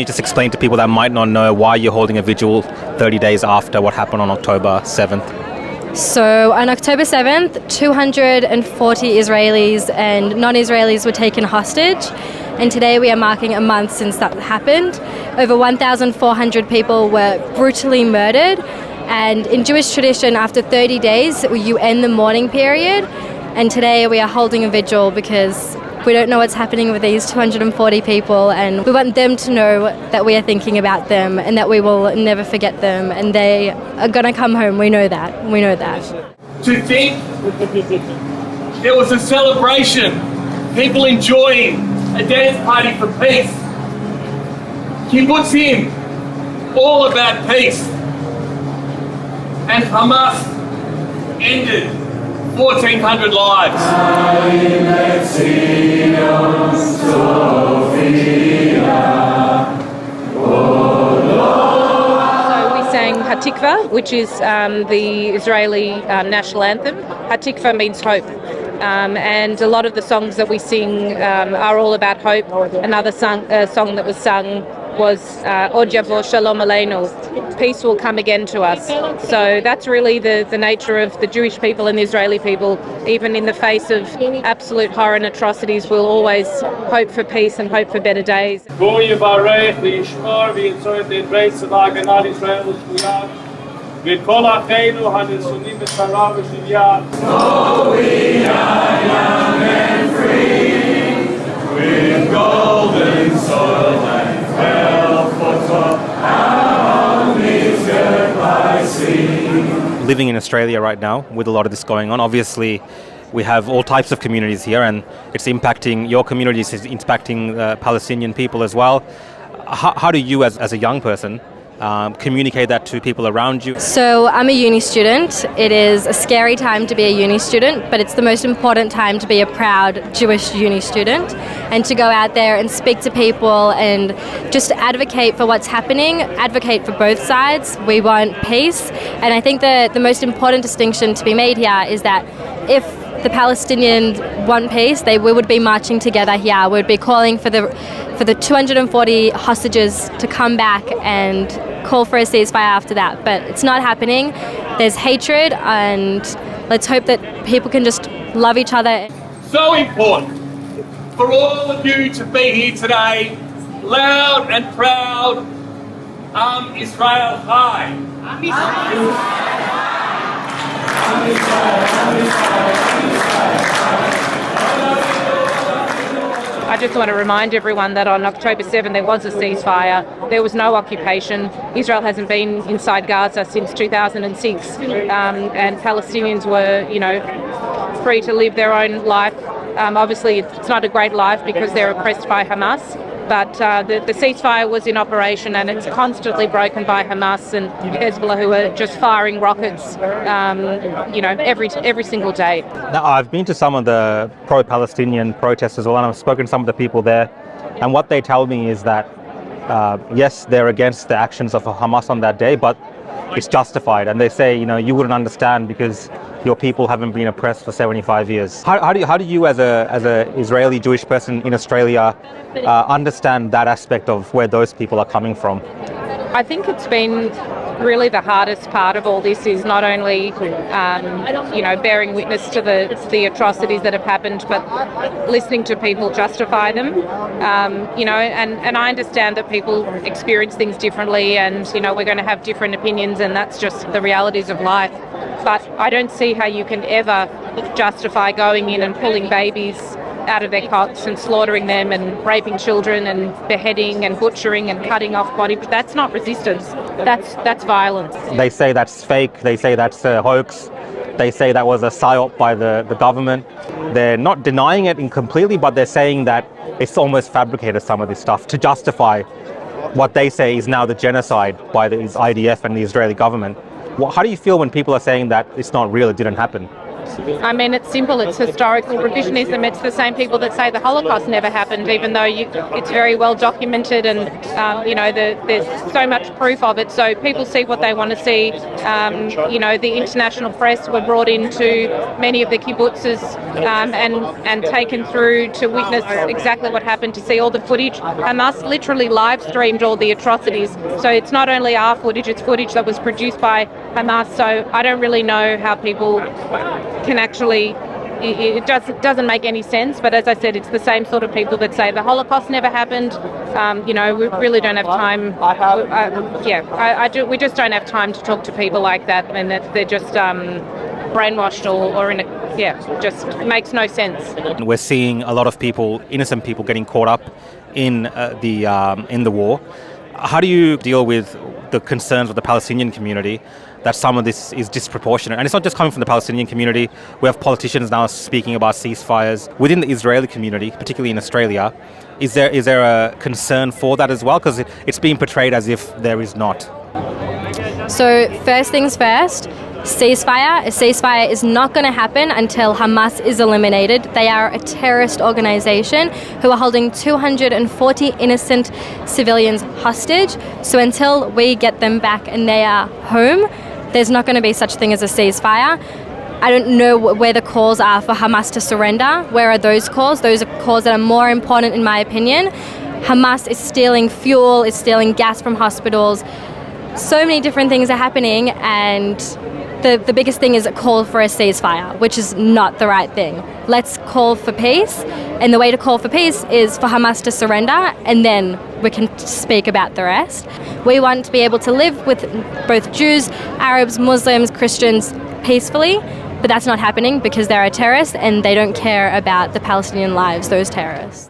you just explain to people that might not know why you're holding a vigil 30 days after what happened on October 7th? So on October 7th, 240 Israelis and non-Israelis were taken hostage. And today we are marking a month since that happened. Over 1,400 people were brutally murdered. And in Jewish tradition, after 30 days, you end the mourning period. And today we are holding a vigil because we don't know what's happening with these 240 people, and we want them to know that we are thinking about them and that we will never forget them, and they are going to come home. We know that. We know that. To think there was a celebration, people enjoying a dance party for peace. Kibbutzim, all about peace. And Hamas ended 1,400 lives. So we sang Hatikva, which is the Israeli national anthem. Hatikva means hope. And a lot of the songs that we sing are all about hope. Another song that was sung was Od Yavo Shalom Aleinu, peace will come again to us. So that's really the nature of the Jewish people and the Israeli people. Even in the face of absolute horror and atrocities, we'll always hope for peace and hope for better days. ואת כל אחינו הנצונים בצרה ושביה. Holy, young and free, with golden soil and wealth for our needs by sea. Living in Australia right now with a lot of this going on, obviously we have all types of communities here, and it's impacting your communities, it's impacting Palestinian people as well. How do you as a young person communicate that to people around you? So I'm a uni student. It is a scary time to be a uni student, but it's the most important time to be a proud Jewish uni student and to go out there and speak to people and just advocate for what's happening, advocate for both sides. We want peace, and I think that the most important distinction to be made here is that if the Palestinians want peace, we would be marching together here. We would be calling for the 240 hostages to come back and call for a ceasefire after that. But it's not happening. There's hatred, and let's hope that people can just love each other. So important for all of you to be here today, loud and proud. Israel High. I just want to remind everyone that on October 7th there was a ceasefire. There was no occupation. Israel hasn't been inside Gaza since 2006, and Palestinians were, free to live their own life. Obviously, it's not a great life because they're oppressed by Hamas. But the ceasefire was in operation, and it's constantly broken by Hamas and Hezbollah, who are just firing rockets, every single day. Now, I've been to some of the pro-Palestinian protests as well, and I've spoken to some of the people there, and what they tell me is that, yes, they're against the actions of Hamas on that day, but it's justified, and they say, you wouldn't understand because your people haven't been oppressed for 75 years. How do you as a Israeli Jewish person in Australia understand that aspect of where those people are coming from? I think it's been really the hardest part of all this is not only, bearing witness to the atrocities that have happened, but listening to people justify them. And I understand that people experience things differently, and we're going to have different opinions, and that's just the realities of life. But I don't see how you can ever justify going in and pulling babies out of their cots and slaughtering them and raping children and beheading and butchering and cutting off body. But that's not resistance. That's violence. They say that's fake. They say that's a hoax. They say that was a psyop by the government. They're not denying it completely, but they're saying that it's almost fabricated, some of this stuff, to justify what they say is now the genocide by the IDF and the Israeli government. How do you feel when people are saying that it's not real, it didn't happen? I mean, it's simple. It's historical revisionism. It's the same people that say the Holocaust never happened, even though it's very well documented and, there's so much proof of it. So people see what they want to see. The international press were brought into many of the kibbutzes and taken through to witness exactly what happened, to see all the footage. Hamas literally live streamed all the atrocities. So it's not only our footage, it's footage that was produced by Hamas. So I don't really know how people can actually, it doesn't make any sense. But as I said, it's the same sort of people that say the Holocaust never happened. We really don't have time. We just don't have time to talk to people like that, and that they're just brainwashed or in a, just makes no sense. We're seeing a lot of people, innocent people, getting caught up in the war. How do you deal with the concerns of the Palestinian community that some of this is disproportionate? And it's not just coming from the Palestinian community. We have politicians now speaking about ceasefires within the Israeli community, particularly in Australia. Is there a concern for that as well? Because it's being portrayed as if there is not. So first things first, ceasefire. A ceasefire is not going to happen until Hamas is eliminated. They are a terrorist organization who are holding 240 innocent civilians hostage. So until we get them back and they are home, there's not going to be such thing as a ceasefire. I don't know where the calls are for Hamas to surrender. Where are those calls? Those are calls that are more important in my opinion. Hamas is stealing fuel, is stealing gas from hospitals. So many different things are happening, and the biggest thing is a call for a ceasefire, which is not the right thing. Let's call for peace, and the way to call for peace is for Hamas to surrender, and then we can speak about the rest. We want to be able to live with both Jews, Arabs, Muslims, Christians peacefully, but that's not happening because they're a terrorist and they don't care about the Palestinian lives, those terrorists.